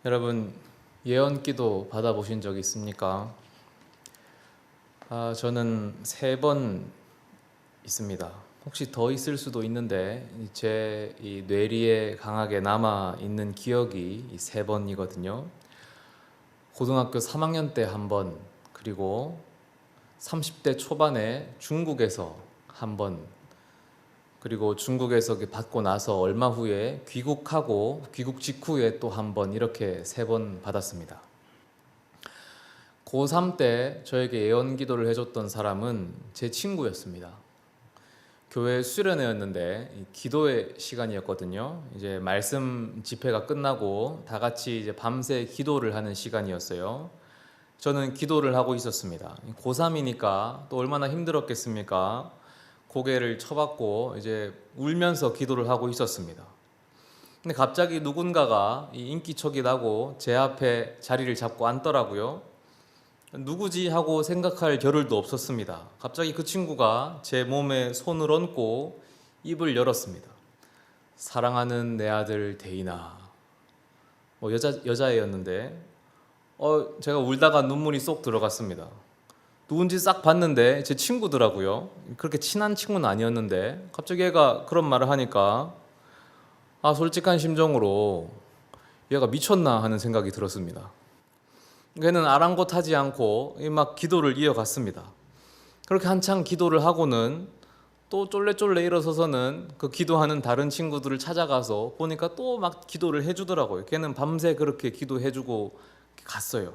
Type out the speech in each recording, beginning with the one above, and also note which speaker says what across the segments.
Speaker 1: 여러분 예언기도 받아보신 적 있습니까? 저는 3번 있습니다. 혹시 더 있을 수도 있는데 제 이 뇌리에 강하게 남아 있는 기억이 이 3번이거든요. 고등학교 3학년 때 한 번, 그리고 30대 초반에 중국에서 한 번, 그리고 중국에서 받고 나서 얼마 후에 귀국하고 귀국 직후에 또 한 번, 이렇게 3번 받았습니다. 고3 때 저에게 예언 기도를 해줬던 사람은 제 친구였습니다. 교회 수련회였는데 기도의 시간이었거든요. 이제 말씀 집회가 끝나고 다 같이 이제 밤새 기도를 하는 시간이었어요. 저는 기도를 하고 있었습니다. 고3이니까 또 얼마나 힘들었겠습니까? 고개를 쳐박고 이제 울면서 기도를 하고 있었습니다. 근데 갑자기 누군가가 이 인기척이 나고 제 앞에 자리를 잡고 앉더라고요. 누구지 하고 생각할 겨를도 없었습니다. 갑자기 그 친구가 제 몸에 손을 얹고 입을 열었습니다. 사랑하는 내 아들 데이나. 여자애였는데 제가 울다가 눈물이 쏙 들어갔습니다. 누군지 싹 봤는데 제 친구더라고요. 그렇게 친한 친구는 아니었는데 갑자기 얘가 그런 말을 하니까 솔직한 심정으로 얘가 미쳤나 하는 생각이 들었습니다. 걔는 아랑곳하지 않고 막 기도를 이어갔습니다. 그렇게 한창 기도를 하고는 또 쫄래쫄래 일어서서는 그 기도하는 다른 친구들을 찾아가서 보니까 또 막 기도를 해주더라고요. 걔는 밤새 그렇게 기도해주고 갔어요.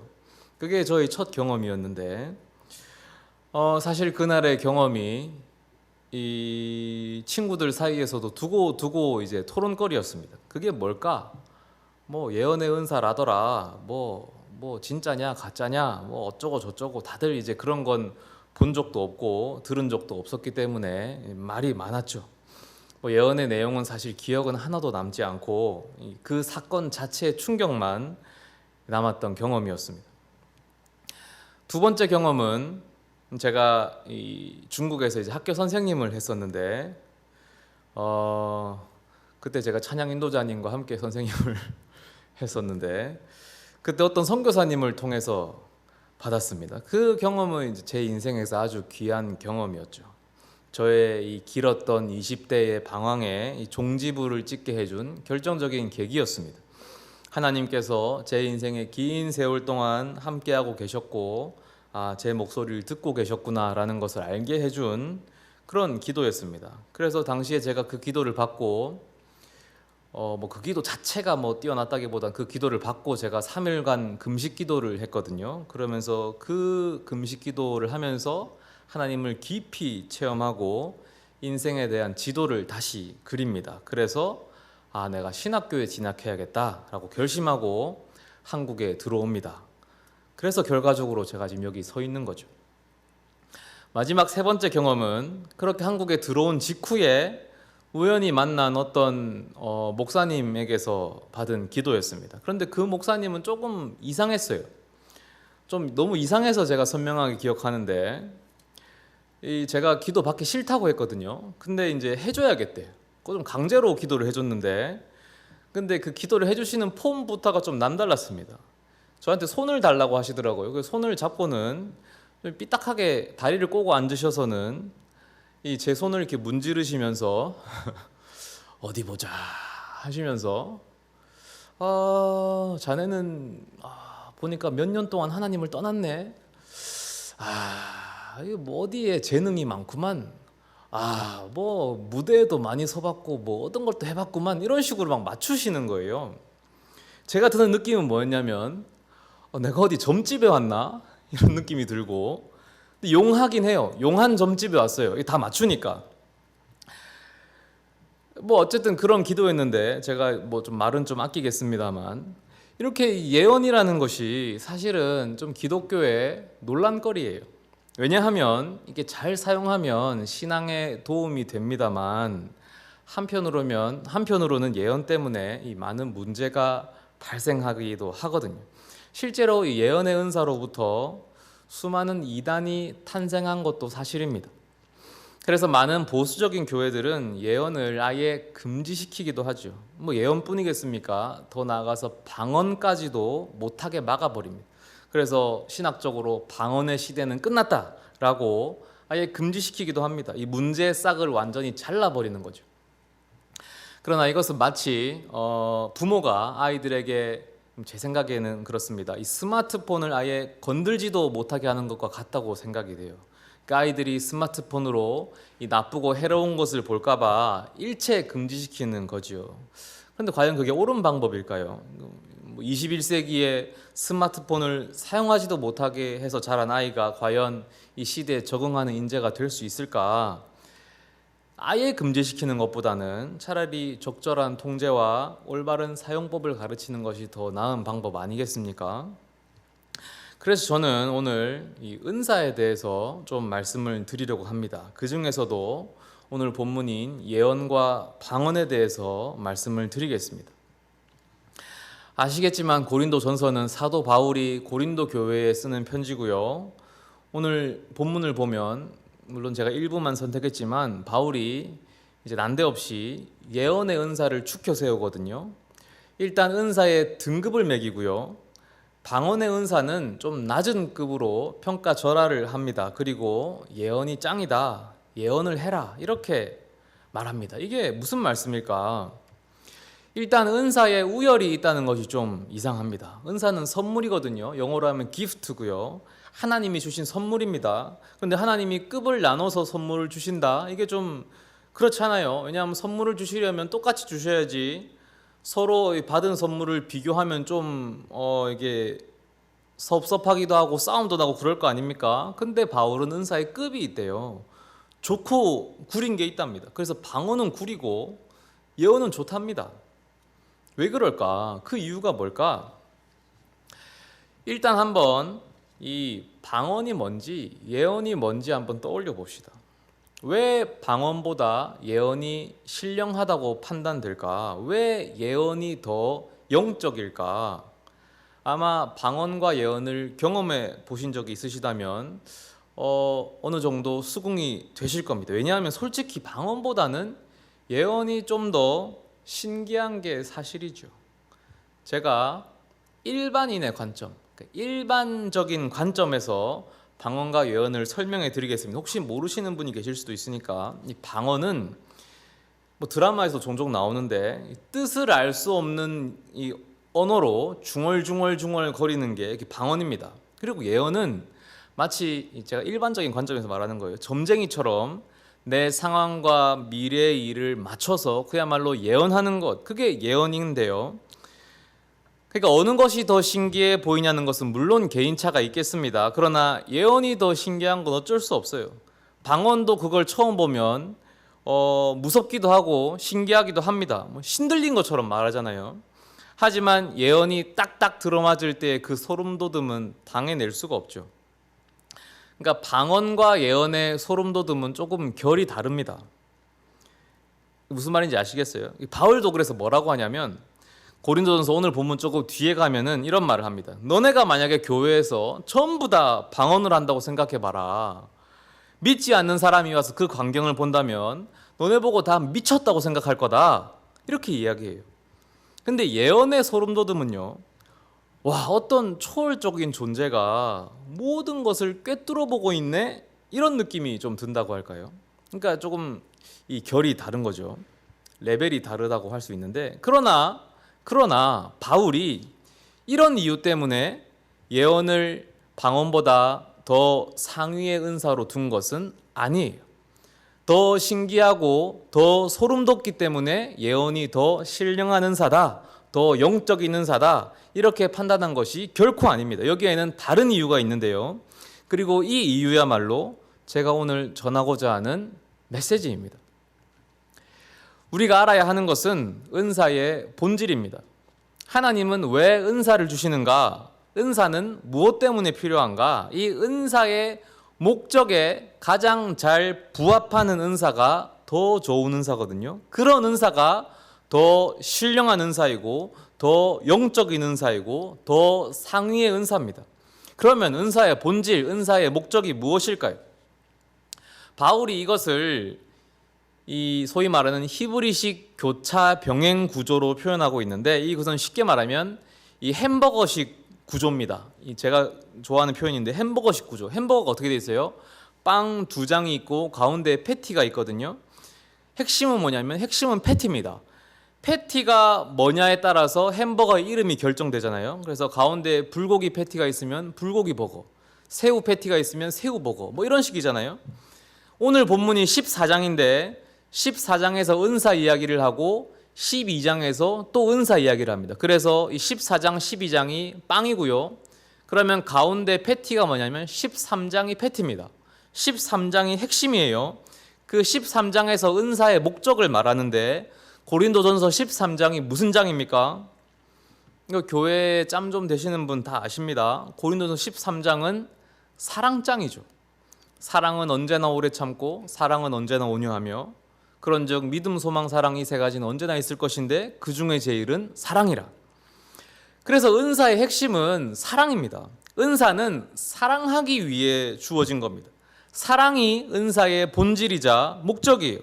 Speaker 1: 그게 저의 첫 경험이었는데 사실 그날의 경험이 이 친구들 사이에서도 두고 이제 토론거리였습니다. 그게 뭘까? 예언의 은사라더라. 진짜냐 가짜냐 어쩌고 저쩌고 다들 이제 그런 건 본 적도 없고 들은 적도 없었기 때문에 말이 많았죠. 예언의 내용은 사실 기억은 하나도 남지 않고 그 사건 자체의 충격만 남았던 경험이었습니다. 두 번째 경험은 제가 이 중국에서 이제 학교 선생님을 했었는데 그때 제가 찬양 인도자님과 함께 선생님을 했었는데 그때 어떤 선교사님을 통해서 받았습니다. 그 경험은 이제 제 인생에서 아주 귀한 경험이었죠. 저의 이 길었던 20대의 방황에 이 종지부를 찍게 해준 결정적인 계기였습니다. 하나님께서 제 인생의 긴 세월 동안 함께하고 계셨고 제 목소리를 듣고 계셨구나라는 것을 알게 해준 그런 기도였습니다. 그래서 당시에 제가 그 기도를 받고 그 기도 자체가 뛰어났다기보다 그 기도를 받고 제가 3일간 금식 기도를 했거든요. 그러면서 그 금식 기도를 하면서 하나님을 깊이 체험하고 인생에 대한 지도를 다시 그립니다. 그래서 내가 신학교에 진학해야겠다라고 결심하고 한국에 들어옵니다. 그래서 결과적으로 제가 지금 여기 서 있는 거죠. 마지막 3번째 경험은 그렇게 한국에 들어온 직후에 우연히 만난 어떤 목사님에게서 받은 기도였습니다. 그런데 그 목사님은 조금 이상했어요. 좀 너무 이상해서 제가 선명하게 기억하는데 제가 기도 받기 싫다고 했거든요. 근데 이제 해줘야겠대요. 좀 강제로 기도를 해줬는데 근데 그 기도를 해주시는 폼부터가 좀 남달랐습니다. 저한테 손을 달라고 하시더라고요. 그 손을 잡고는 좀 삐딱하게 다리를 꼬고 앉으셔서는 제 손을 이렇게 문지르시면서 어디 보자 하시면서 자네는 보니까 몇 년 동안 하나님을 떠났네. 이거 어디에 재능이 많구만. 무대에도 많이 서봤고 어떤 것도 해봤구만. 이런 식으로 막 맞추시는 거예요. 제가 드는 느낌은 뭐였냐면 내가 어디 점집에 왔나? 이런 느낌이 들고 용하긴 해요. 용한 점집에 왔어요. 다 맞추니까. 어쨌든 그런 기도였는데 제가 좀 말은 좀 아끼겠습니다만 이렇게 예언이라는 것이 사실은 좀 기독교의 논란거리예요. 왜냐하면 이게 잘 사용하면 신앙에 도움이 됩니다만 한편으로는 예언 때문에 이 많은 문제가 발생하기도 하거든요. 실제로 이 예언의 은사로부터 수많은 이단이 탄생한 것도 사실입니다. 그래서 많은 보수적인 교회들은 예언을 아예 금지시키기도 하죠. 뭐 예언뿐이겠습니까? 더 나아가서 방언까지도 못하게 막아버립니다. 그래서 신학적으로 방언의 시대는 끝났다라고 아예 금지시키기도 합니다. 이 문제의 싹을 완전히 잘라버리는 거죠. 그러나 이것은 마치 부모가 아이들에게, 제 생각에는 그렇습니다, 이 스마트폰을 아예 건들지도 못하게 하는 것과 같다고 생각이 돼요. 그러니까 아이들이 스마트폰으로 이 나쁘고 해로운 것을 볼까봐 일체 금지시키는 거죠. 그런데 과연 그게 옳은 방법일까요? 21세기에 스마트폰을 사용하지도 못하게 해서 자란 아이가 과연 이 시대에 적응하는 인재가 될 수 있을까? 아예 금지시키는 것보다는 차라리 적절한 통제와 올바른 사용법을 가르치는 것이 더 나은 방법 아니겠습니까? 그래서 저는 오늘 이 은사에 대해서 좀 말씀을 드리려고 합니다. 그 중에서도 오늘 본문인 예언과 방언에 대해서 말씀을 드리겠습니다. 아시겠지만 고린도전서는 사도 바울이 고린도 교회에 쓰는 편지고요. 오늘 본문을 보면 물론 제가 일부만 선택했지만 바울이 이제 난데없이 예언의 은사를 축혀 세우거든요. 일단 은사의 등급을 매기고요. 방언의 은사는 좀 낮은 급으로 평가절하를 합니다. 그리고 예언이 짱이다, 예언을 해라, 이렇게 말합니다. 이게 무슨 말씀일까? 일단 은사에 우열이 있다는 것이 좀 이상합니다. 은사는 선물이거든요. 영어로 하면 기프트고요. 하나님이 주신 선물입니다. 그런데 하나님이 급을 나눠서 선물을 주신다? 이게 좀 그렇잖아요. 왜냐하면 선물을 주시려면 똑같이 주셔야지, 서로 받은 선물을 비교하면 좀 이게 섭섭하기도 하고 싸움도 나고 그럴 거 아닙니까? 근데 바울은 은사의 급이 있대요. 좋고 구린 게 있답니다. 그래서 방언은 구리고 예언은 좋답니다. 왜 그럴까? 그 이유가 뭘까? 일단 한번 이 방언이 뭔지 예언이 뭔지 한번 떠올려 봅시다. 왜 방언보다 예언이 신령하다고 판단될까? 왜 예언이 더 영적일까? 아마 방언과 예언을 경험해 보신 적이 있으시다면 어느 정도 수긍이 되실 겁니다. 왜냐하면 솔직히 방언보다는 예언이 좀 더 신기한 게 사실이죠. 제가 일반인의 관점, 일반적인 관점에서 방언과 예언을 설명해 드리겠습니다. 혹시 모르시는 분이 계실 수도 있으니까, 이 방언은 뭐 드라마에서 종종 나오는데 뜻을 알 수 없는 이 언어로 중얼중얼 거리는 게 방언입니다. 그리고 예언은 마치 제가 일반적인 관점에서 말하는 거예요. 점쟁이처럼 내 상황과 미래의 일을 맞춰서 그야말로 예언하는 것, 그게 예언인데요. 그러니까 어느 것이 더 신기해 보이냐는 것은 물론 개인차가 있겠습니다. 그러나 예언이 더 신기한 건 어쩔 수 없어요. 방언도 그걸 처음 보면 무섭기도 하고 신기하기도 합니다. 뭐 신들린 것처럼 말하잖아요. 하지만 예언이 딱딱 들어맞을 때 그 소름 돋음은 당해낼 수가 없죠. 그러니까 방언과 예언의 소름 돋음은 조금 결이 다릅니다. 무슨 말인지 아시겠어요? 바울도 그래서 뭐라고 하냐면, 고린도전서 오늘 본문 조금 뒤에 가면은 이런 말을 합니다. 너네가 만약에 교회에서 전부 다 방언을 한다고 생각해봐라. 믿지 않는 사람이 와서 그 광경을 본다면 너네 보고 다 미쳤다고 생각할 거다. 이렇게 이야기해요. 근데 예언의 소름 돋음은요, 와, 어떤 초월적인 존재가 모든 것을 꿰뚫어 보고 있네? 이런 느낌이 좀 든다고 할까요? 그러니까 조금 이 결이 다른 거죠. 레벨이 다르다고 할 수 있는데, 그러나 바울이 이런 이유 때문에 예언을 방언보다 더 상위의 은사로 둔 것은 아니에요. 더 신기하고 더 소름 돋기 때문에 예언이 더 신령한 은사다, 더 영적인 은사다, 이렇게 판단한 것이 결코 아닙니다. 여기에는 다른 이유가 있는데요. 그리고 이 이유야말로 제가 오늘 전하고자 하는 메시지입니다. 우리가 알아야 하는 것은 은사의 본질입니다. 하나님은 왜 은사를 주시는가? 은사는 무엇 때문에 필요한가? 이 은사의 목적에 가장 잘 부합하는 은사가 더 좋은 은사거든요. 그런 은사가 더 신령한 은사이고 더 영적인 은사이고 더 상위의 은사입니다. 그러면 은사의 본질, 은사의 목적이 무엇일까요? 바울이 이것을 이 소위 말하는 히브리식 교차 병행 구조로 표현하고 있는데, 이것은 쉽게 말하면 이 햄버거식 구조입니다. 제가 좋아하는 표현인데, 햄버거식 구조. 햄버거가 어떻게 돼 있어요? 빵 두 장이 있고 가운데 패티가 있거든요. 핵심은 뭐냐면, 핵심은 패티입니다. 패티가 뭐냐에 따라서 햄버거의 이름이 결정되잖아요. 그래서 가운데 불고기 패티가 있으면 불고기 버거, 새우 패티가 있으면 새우 버거, 뭐 이런 식이잖아요. 오늘 본문이 14장인데 14장에서 은사 이야기를 하고 12장에서 또 은사 이야기를 합니다. 그래서 이 14장, 12장이 빵이고요. 그러면 가운데 패티가 뭐냐면 13장이 패티입니다. 13장이 핵심이에요. 그 13장에서 은사의 목적을 말하는데, 고린도전서 13장이 무슨 장입니까? 이거 교회 짬 좀 되시는 분 다 아십니다. 고린도전서 13장은 사랑장이죠. 사랑은 언제나 오래 참고 사랑은 언제나 온유하며 그런즉 믿음, 소망, 사랑 이 세 가지는 언제나 있을 것인데 그 중에 제일은 사랑이라. 그래서 은사의 핵심은 사랑입니다. 은사는 사랑하기 위해 주어진 겁니다. 사랑이 은사의 본질이자 목적이에요.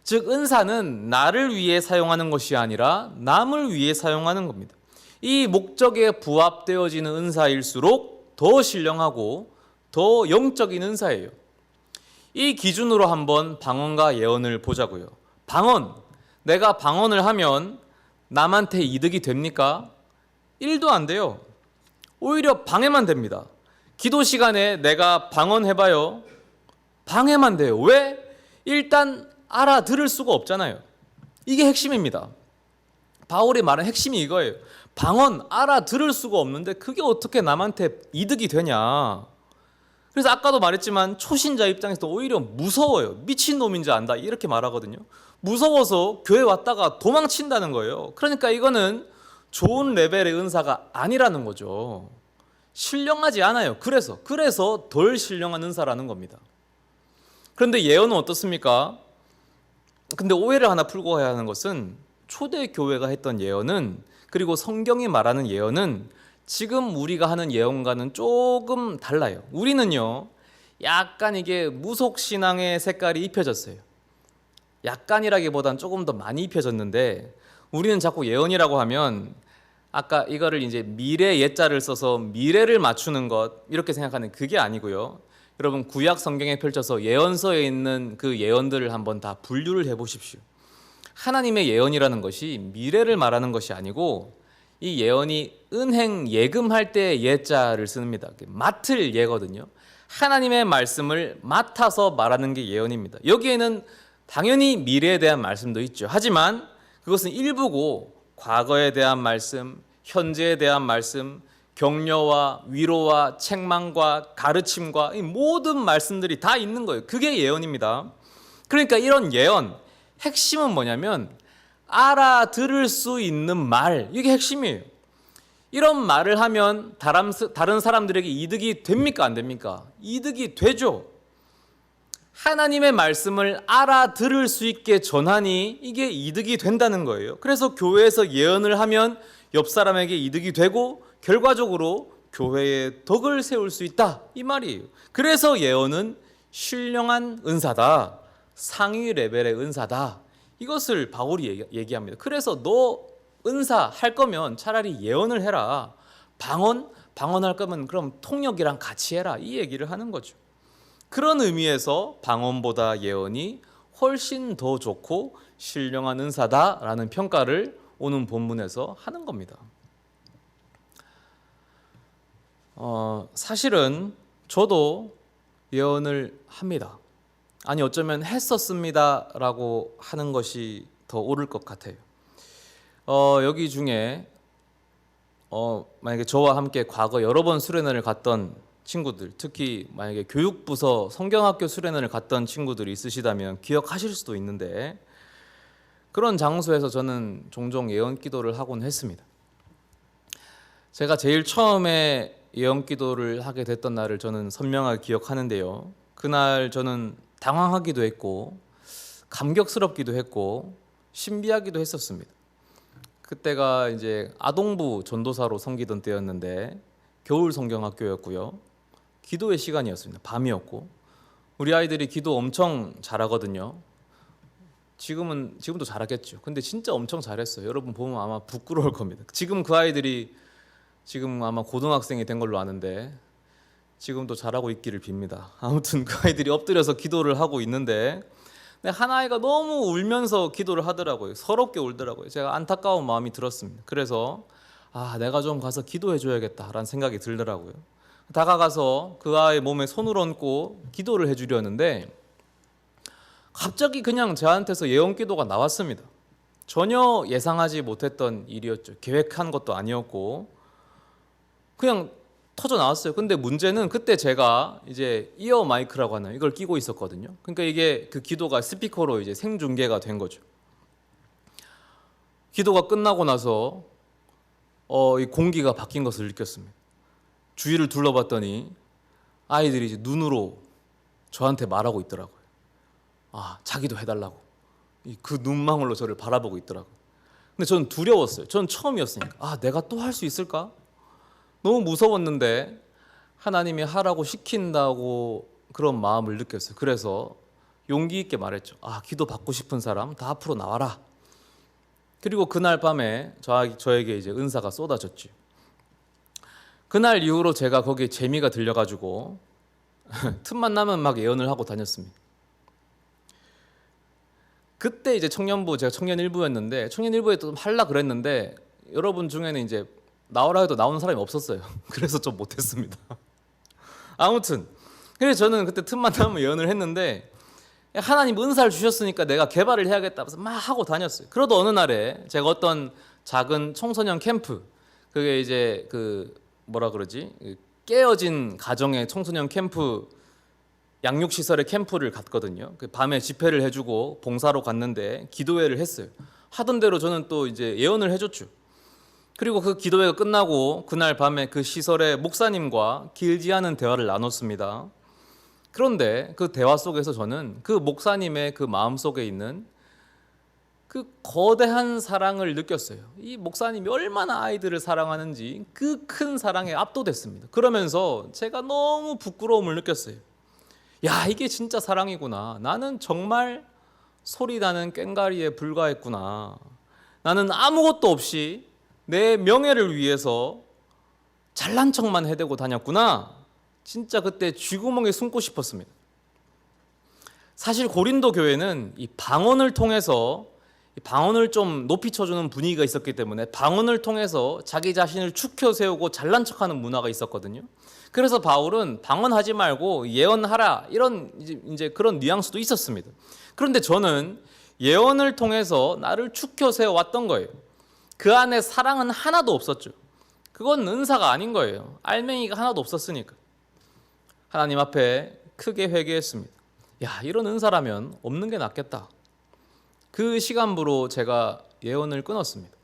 Speaker 1: 즉 은사는 나를 위해 사용하는 것이 아니라 남을 위해 사용하는 겁니다. 이 목적에 부합되어지는 은사일수록 더 신령하고 더 영적인 은사예요. 이 기준으로 한번 방언과 예언을 보자고요. 방언, 내가 방언을 하면 남한테 이득이 됩니까? 1도 안 돼요. 오히려 방해만 됩니다. 기도 시간에 내가 방언해봐요. 방해만 돼요. 왜? 일단 알아들을 수가 없잖아요. 이게 핵심입니다. 바울이 말한 핵심이 이거예요. 방언 알아들을 수가 없는데 그게 어떻게 남한테 이득이 되냐. 그래서 아까도 말했지만 초신자 입장에서 오히려 무서워요. 미친놈인 줄 안다 이렇게 말하거든요. 무서워서 교회 왔다가 도망친다는 거예요. 그러니까 이거는 좋은 레벨의 은사가 아니라는 거죠. 신령하지 않아요. 그래서 덜 신령한 은사라는 겁니다. 그런데 예언은 어떻습니까? 근데 오해를 하나 풀고 가야 하는 것은, 초대교회가 했던 예언은, 그리고 성경이 말하는 예언은 지금 우리가 하는 예언과는 조금 달라요. 우리는요, 약간 이게 무속신앙의 색깔이 입혀졌어요. 약간이라기보단 조금 더 많이 입혀졌는데, 우리는 자꾸 예언이라고 하면 아까 이거를 이제 미래 예자를 써서 미래를 맞추는 것 이렇게 생각하는, 그게 아니고요. 여러분 구약 성경에 펼쳐서 예언서에 있는 그 예언들을 한번 다 분류를 해보십시오. 하나님의 예언이라는 것이 미래를 말하는 것이 아니고, 이 예언이 은행 예금할 때 예자를 씁니다. 맡을 예거든요. 하나님의 말씀을 맡아서 말하는 게 예언입니다. 여기에는 당연히 미래에 대한 말씀도 있죠. 하지만 그것은 일부고, 과거에 대한 말씀, 현재에 대한 말씀, 격려와 위로와 책망과 가르침과 이 모든 말씀들이 다 있는 거예요. 그게 예언입니다. 그러니까 이런 예언, 핵심은 뭐냐면 알아들을 수 있는 말, 이게 핵심이에요. 이런 말을 하면 다른 사람들에게 이득이 됩니까? 안 됩니까? 이득이 되죠. 하나님의 말씀을 알아들을 수 있게 전하니 이게 이득이 된다는 거예요. 그래서 교회에서 예언을 하면 옆 사람에게 이득이 되고 결과적으로 교회에 덕을 세울 수 있다, 이 말이에요. 그래서 예언은 신령한 은사다, 상위 레벨의 은사다, 이것을 바울이 얘기합니다. 그래서 너 은사 할 거면 차라리 예언을 해라. 방언할 거면 그럼 통역이랑 같이 해라, 이 얘기를 하는 거죠. 그런 의미에서 방언보다 예언이 훨씬 더 좋고 신령한 은사다라는 평가를 오는 본문에서 하는 겁니다. 사실은 저도 예언을 합니다. 아니 어쩌면 했었습니다라고 하는 것이 더 옳을 것 같아요. 여기 중에 만약에 저와 함께 과거 여러 번 수련회를 갔던 친구들, 특히 만약에 교육부서 성경학교 수련회를 갔던 친구들이 있으시다면 기억하실 수도 있는데, 그런 장소에서 저는 종종 예언 기도를 하곤 했습니다. 제가 제일 처음에 예언 기도를 하게 됐던 날을 저는 선명하게 기억하는데요. 그날 저는 당황하기도 했고 감격스럽기도 했고 신비하기도 했었습니다. 그때가 이제 아동부 전도사로 섬기던 때였는데 겨울 성경학교였고요. 기도의 시간이었습니다. 밤이었고 우리 아이들이 기도 엄청 잘하거든요. 지금도 잘하겠죠. 근데 진짜 엄청 잘했어요. 여러분 보면 아마 부끄러울 겁니다. 지금 그 아이들이 지금 아마 고등학생이 된 걸로 아는데 지금도 잘하고 있기를 빕니다. 아무튼 그 아이들이 엎드려서 기도를 하고 있는데 한 아이가 너무 울면서 기도를 하더라고요. 서럽게 울더라고요. 제가 안타까운 마음이 들었습니다. 그래서 내가 좀 가서 기도해 줘야겠다라는 생각이 들더라고요. 다가가서 그 아이 몸에 손을 얹고 기도를 해주려는데 갑자기 그냥 저한테서 예언 기도가 나왔습니다. 전혀 예상하지 못했던 일이었죠. 계획한 것도 아니었고 그냥 터져 나왔어요. 근데 문제는 그때 제가 이제 이어 마이크라고 하나 이걸 끼고 있었거든요. 그러니까 이게 그 기도가 스피커로 이제 생중계가 된 거죠. 기도가 끝나고 나서 이 공기가 바뀐 것을 느꼈습니다. 주위를 둘러봤더니 아이들이 이제 눈으로 저한테 말하고 있더라고요. 자기도 해달라고. 그 눈망울로 저를 바라보고 있더라고요. 근데 저는 두려웠어요. 저는 처음이었으니까 내가 또 할 수 있을까? 너무 무서웠는데 하나님이 하라고 시킨다고 그런 마음을 느꼈어요. 그래서 용기 있게 말했죠. 기도 받고 싶은 사람 다 앞으로 나와라. 그리고 그날 밤에 저에게 이제 은사가 쏟아졌지. 그날 이후로 제가 거기에 재미가 들려가지고 틈만 나면 막 예언을 하고 다녔습니다. 그때 이제 제가 청년일부였는데 청년일부에 또 하려 그랬는데 여러분 중에는 이제 나오라 해도 나오는 사람이 없었어요. 그래서 좀 못했습니다. 아무튼 그래서 저는 그때 틈만 나면 예언을 했는데 하나님 은사를 주셨으니까 내가 개발을 해야겠다 해서 막 하고 다녔어요. 그러다 어느 날에 제가 어떤 작은 청소년 캠프, 그게 이제 깨어진 가정의 청소년 캠프, 양육시설의 캠프를 갔거든요. 밤에 집회를 해주고 봉사로 갔는데 기도회를 했어요. 하던 대로 저는 또 이제 예언을 해줬죠. 그리고 그 기도회가 끝나고 그날 밤에 그 시설의 목사님과 길지 않은 대화를 나눴습니다. 그런데 그 대화 속에서 저는 그 목사님의 그 마음속에 있는 그 거대한 사랑을 느꼈어요. 이 목사님이 얼마나 아이들을 사랑하는지 그 큰 사랑에 압도됐습니다. 그러면서 제가 너무 부끄러움을 느꼈어요. 이게 진짜 사랑이구나. 나는 정말 소리나는 꽹과리에 불과했구나. 나는 아무것도 없이 내 명예를 위해서 잘난 척만 해대고 다녔구나. 진짜 그때 쥐구멍에 숨고 싶었습니다. 사실 고린도 교회는 이 방언을 통해서 방언을 좀 높이 쳐주는 분위기가 있었기 때문에 방언을 통해서 자기 자신을 축혀 세우고 잘난 척하는 문화가 있었거든요. 그래서 바울은 방언하지 말고 예언하라 이런 이제 그런 뉘앙스도 있었습니다. 그런데 저는 예언을 통해서 나를 축혀 세워 왔던 거예요. 그 안에 사랑은 하나도 없었죠. 그건 은사가 아닌 거예요. 알맹이가 하나도 없었으니까. 하나님 앞에 크게 회개했습니다. 이런 은사라면 없는 게 낫겠다. 그 시간부로 제가 예언을 끊었습니다.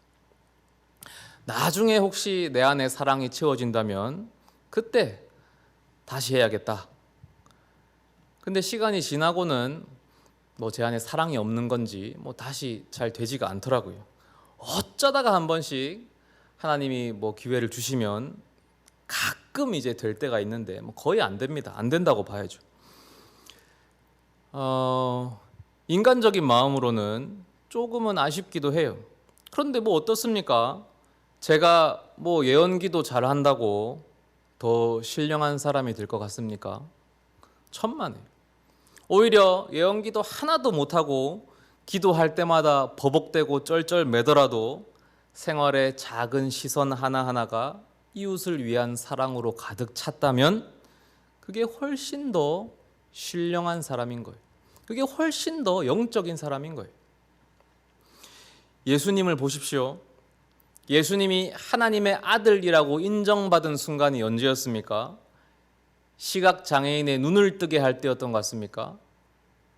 Speaker 1: 나중에 혹시 내 안에 사랑이 채워진다면 그때 다시 해야겠다. 근데 시간이 지나고는 제 안에 사랑이 없는 건지 다시 잘 되지가 않더라고요. 어쩌다가 한 번씩 하나님이 기회를 주시면 가끔 이제 될 때가 있는데 거의 안 됩니다. 안 된다고 봐야죠. 인간적인 마음으로는 조금은 아쉽기도 해요. 그런데 어떻습니까? 제가 예언기도 잘한다고 더 신령한 사람이 될 것 같습니까? 천만에. 오히려 예언기도 하나도 못하고 기도할 때마다 버벅대고 쩔쩔매더라도 생활의 작은 시선 하나하나가 이웃을 위한 사랑으로 가득 찼다면 그게 훨씬 더 신령한 사람인 거예요. 그게 훨씬 더 영적인 사람인 거예요. 예수님을 보십시오. 예수님이 하나님의 아들이라고 인정받은 순간이 언제였습니까? 시각장애인의 눈을 뜨게 할 때였던 것 같습니까?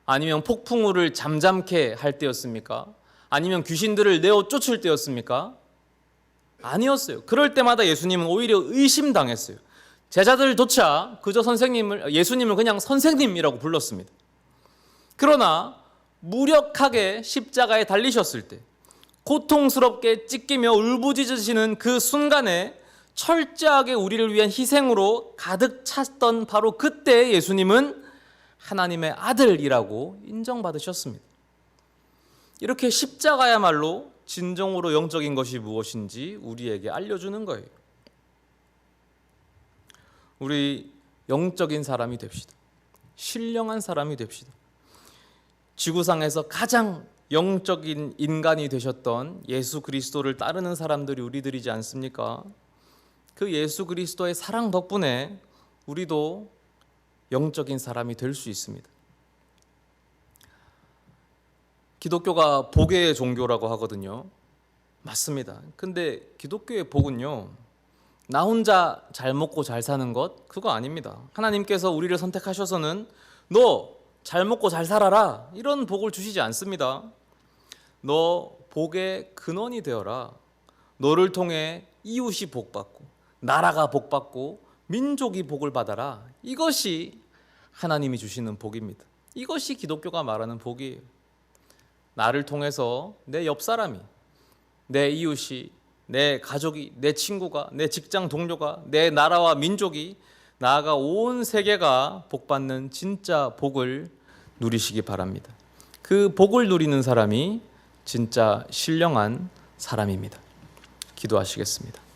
Speaker 1: 아니면 폭풍우를 잠잠케 할 때였습니까? 아니면 귀신들을 내어 쫓을 때였습니까? 아니었어요. 그럴 때마다 예수님은 오히려 의심당했어요. 제자들조차 그저 예수님을 그냥 선생님이라고 불렀습니다. 그러나 무력하게 십자가에 달리셨을 때 고통스럽게 찢기며 울부짖으시는 그 순간에 철저하게 우리를 위한 희생으로 가득 찼던 바로 그때 예수님은 하나님의 아들이라고 인정받으셨습니다. 이렇게 십자가야말로 진정으로 영적인 것이 무엇인지 우리에게 알려주는 거예요. 우리 영적인 사람이 됩시다. 신령한 사람이 됩시다. 지구상에서 가장 영적인 인간이 되셨던 예수 그리스도를 따르는 사람들이 우리들이지 않습니까? 그 예수 그리스도의 사랑 덕분에 우리도 영적인 사람이 될 수 있습니다. 기독교가 복의 종교라고 하거든요. 맞습니다. 근데 기독교의 복은요, 나 혼자 잘 먹고 잘 사는 것, 그거 아닙니다. 하나님께서 우리를 선택하셔서는 너 잘 먹고 잘 살아라, 이런 복을 주시지 않습니다. 너 복의 근원이 되어라. 너를 통해 이웃이 복받고 나라가 복받고 민족이 복을 받아라. 이것이 하나님이 주시는 복입니다. 이것이 기독교가 말하는 복이에요. 나를 통해서 내 옆 사람이, 내 이웃이, 내 가족이, 내 친구가, 내 직장 동료가, 내 나라와 민족이, 나아가 온 세계가 복받는 진짜 복을 누리시기 바랍니다. 그 복을 누리는 사람이 진짜 신령한 사람입니다. 기도하시겠습니다.